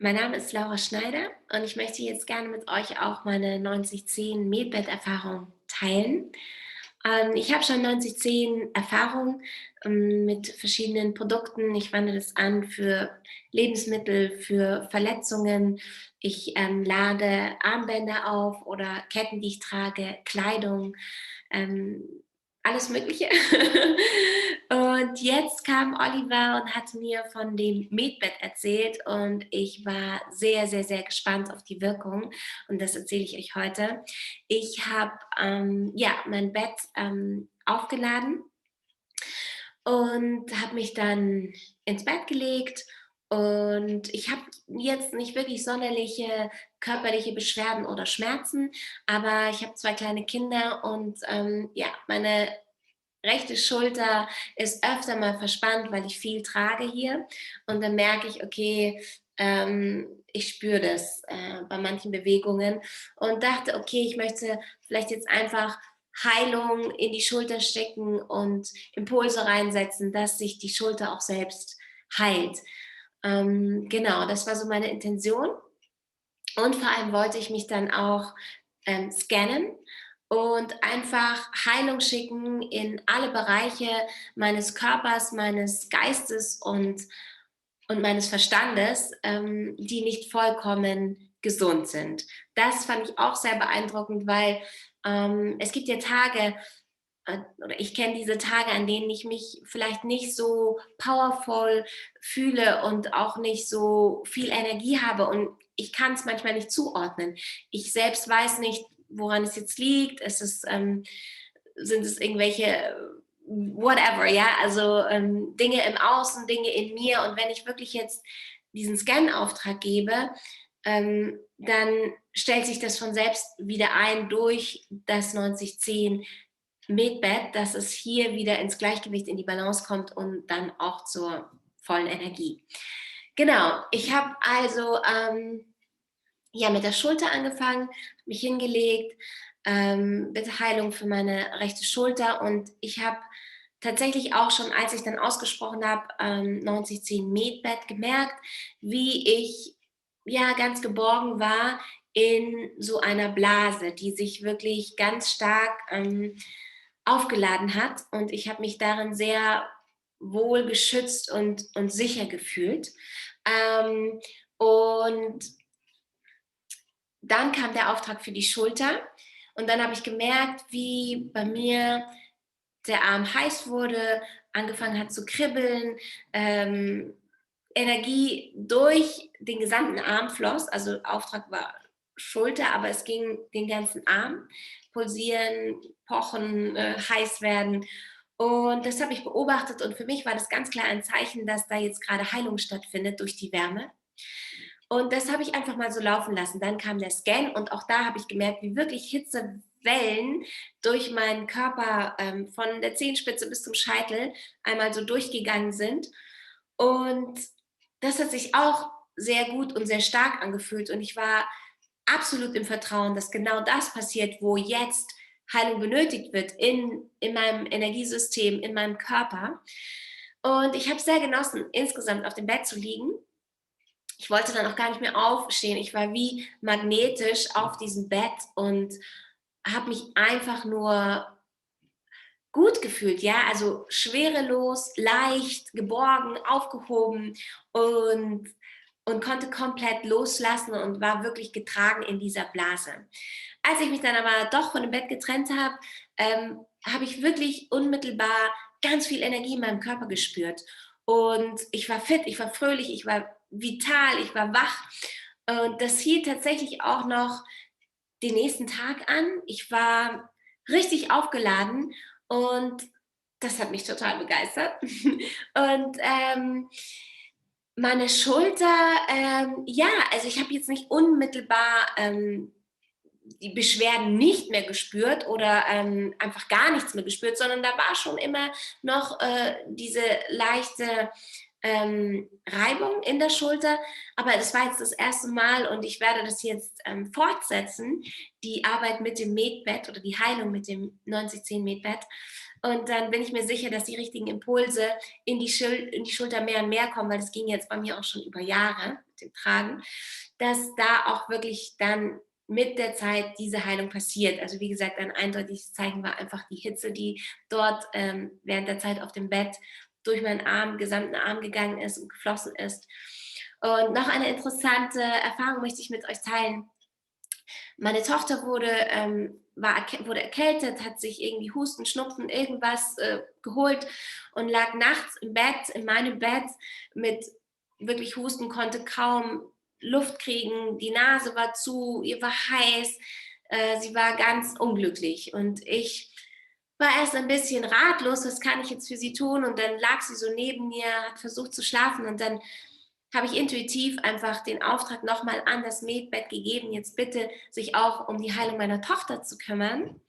Mein Name ist Laura Schneider und ich möchte jetzt gerne mit euch auch meine 90-10 Medbed-Erfahrung teilen. Ich habe schon 90-10 Erfahrung mit verschiedenen Produkten. Ich wende das an für Lebensmittel, für Verletzungen. Ich lade Armbänder auf oder Ketten, die ich trage, Kleidung, ähm, alles Mögliche. Und jetzt kam Oliver und hat mir von dem Medbed erzählt und ich war sehr, sehr, sehr gespannt auf die Wirkung und das erzähle ich euch heute. Ich habe ja, mein Bett aufgeladen und habe mich dann ins Bett gelegt und ich habe jetzt nicht wirklich sonderliche körperliche Beschwerden oder Schmerzen, aber ich habe zwei kleine Kinder und ja, meine rechte Schulter ist öfter mal verspannt, weil ich viel trage hier. Und dann merke ich, okay, ich spüre das bei manchen Bewegungen und dachte, okay, ich möchte vielleicht jetzt einfach Heilung in die Schulter stecken und Impulse reinsetzen, dass sich die Schulter auch selbst heilt. Genau, das war so meine Intention. Und vor allem wollte ich mich dann auch scannen und einfach Heilung schicken in alle Bereiche meines Körpers, meines Geistes und meines Verstandes, die nicht vollkommen gesund sind. Das fand ich auch sehr beeindruckend, weil es gibt ja Tage, oder ich kenne diese Tage, an denen ich mich vielleicht nicht so powerful fühle und auch nicht so viel Energie habe und ich kann es manchmal nicht zuordnen. Ich selbst weiß nicht, woran es jetzt liegt. Sind es irgendwelche whatever, ja, also Dinge im Außen, Dinge in mir und wenn ich wirklich jetzt diesen Scan-Auftrag gebe, dann stellt sich das von selbst wieder ein durch das 90-10 Medbed, dass es hier wieder ins Gleichgewicht, in die Balance kommt und dann auch zur vollen Energie. Genau, ich habe also ja, mit der Schulter angefangen, mich hingelegt, bitte Heilung für meine rechte Schulter und ich habe tatsächlich auch schon, als ich dann ausgesprochen habe, 90-10 Medbed gemerkt, wie ich ja ganz geborgen war in so einer Blase, die sich wirklich ganz stark aufgeladen hat und ich habe mich darin sehr wohl geschützt und sicher gefühlt. Und dann kam der Auftrag für die Schulter und dann habe ich gemerkt, wie bei mir der Arm heiß wurde, angefangen hat zu kribbeln, Energie durch den gesamten Arm floss, also Auftrag war Schulter, aber es ging den ganzen Arm, pulsieren, pochen, heiß werden. Und das habe ich beobachtet und für mich war das ganz klar ein Zeichen, dass da jetzt gerade Heilung stattfindet durch die Wärme. Und das habe ich einfach mal so laufen lassen. Dann kam der Scan und auch da habe ich gemerkt, wie wirklich Hitzewellen durch meinen Körper von der Zehenspitze bis zum Scheitel einmal so durchgegangen sind. Und das hat sich auch sehr gut und sehr stark angefühlt. Und ich war absolut im Vertrauen, dass genau das passiert, wo jetzt Heilung benötigt wird in meinem Energiesystem, in meinem Körper. Und ich habe es sehr genossen, insgesamt auf dem Bett zu liegen. Ich wollte dann auch gar nicht mehr aufstehen. Ich war wie magnetisch auf diesem Bett und habe mich einfach nur gut gefühlt, ja, also schwerelos, leicht, geborgen, aufgehoben und, und konnte komplett loslassen und war wirklich getragen in dieser Blase. Als ich mich dann aber doch von dem Bett getrennt habe, habe ich wirklich unmittelbar ganz viel Energie in meinem Körper gespürt. Und ich war fit, ich war fröhlich, ich war vital, ich war wach. Und das hielt tatsächlich auch noch den nächsten Tag an. Ich war richtig aufgeladen und das hat mich total begeistert. Und meine Schulter, ja, also ich habe jetzt nicht unmittelbar die Beschwerden nicht mehr gespürt oder einfach gar nichts mehr gespürt, sondern da war schon immer noch diese leichte Reibung in der Schulter. Aber es war jetzt das erste Mal und ich werde das jetzt fortsetzen, die Arbeit mit dem Medbed oder die Heilung mit dem 90-10 Medbed. Und dann bin ich mir sicher, dass die richtigen Impulse in die Schulter mehr und mehr kommen, weil das ging jetzt bei mir auch schon über Jahre. mit dem Tragen, dass da auch wirklich dann mit der Zeit diese Heilung passiert. Also wie gesagt, ein eindeutiges Zeichen war einfach die Hitze, die dort während der Zeit auf dem Bett durch meinen Arm, gesamten Arm gegangen ist und geflossen ist. Und noch eine interessante Erfahrung möchte ich mit euch teilen. Meine Tochter wurde erkältet, hat sich irgendwie Husten, Schnupfen, irgendwas geholt und lag nachts im Bett, in meinem Bett mit wirklich Husten, konnte kaum Luft kriegen, die Nase war zu, ihr war heiß, sie war ganz unglücklich und ich war erst ein bisschen ratlos, was kann ich jetzt für sie tun? Und dann lag sie so neben mir, hat versucht zu schlafen und dann habe ich intuitiv einfach den Auftrag nochmal an das Medbett gegeben, jetzt bitte sich auch um die Heilung meiner Tochter zu kümmern.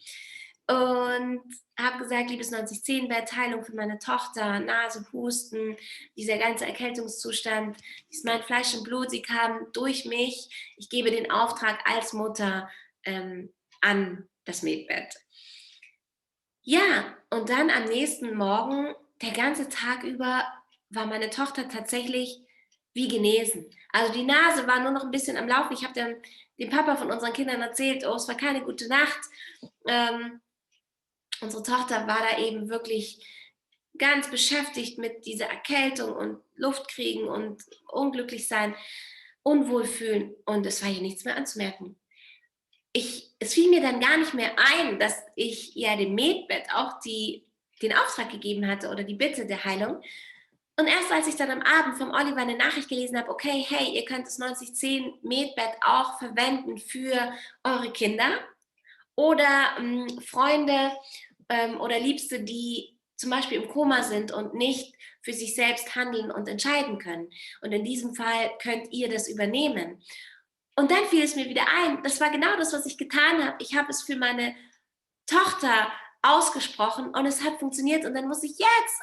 Und habe gesagt, liebes 90-10-Bett, Heilung für meine Tochter, Nase, Husten, dieser ganze Erkältungszustand, ist mein Fleisch und Blut, sie kam durch mich. Ich gebe den Auftrag als Mutter an das Medbett. Ja, und dann am nächsten Morgen, der ganze Tag über, war meine Tochter tatsächlich wie genesen. Also die Nase war nur noch ein bisschen am Laufen. Ich habe dann dem Papa von unseren Kindern erzählt, oh, es war keine gute Nacht. Unsere Tochter war da eben wirklich ganz beschäftigt mit dieser Erkältung und Luft kriegen und unglücklich sein, unwohl fühlen und es war hier nichts mehr anzumerken. Es fiel mir dann gar nicht mehr ein, dass ich ja dem Medbett auch den Auftrag gegeben hatte oder die Bitte der Heilung. Und erst als ich dann am Abend vom Oliver eine Nachricht gelesen habe, okay, hey, ihr könnt das 9010 Medbett auch verwenden für eure Kinder oder Freunde oder Liebste, die zum Beispiel im Koma sind und nicht für sich selbst handeln und entscheiden können. Und in diesem Fall könnt ihr das übernehmen. Und dann fiel es mir wieder ein, das war genau das, was ich getan habe. Ich habe es für meine Tochter ausgesprochen und es hat funktioniert. Und dann wusste ich,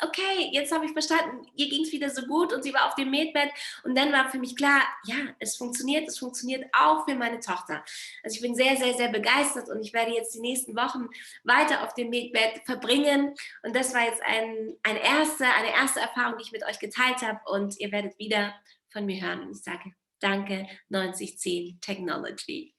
okay, jetzt habe ich verstanden, ihr ging es wieder so gut und sie war auf dem Medbett. Und dann war für mich klar, ja, es funktioniert auch für meine Tochter. Also ich bin sehr, sehr, sehr begeistert und ich werde jetzt die nächsten Wochen weiter auf dem Medbett verbringen. Und das war jetzt eine erste Erfahrung, die ich mit euch geteilt habe. Und ihr werdet wieder von mir hören. Und ich sage, danke, 9010 Technology.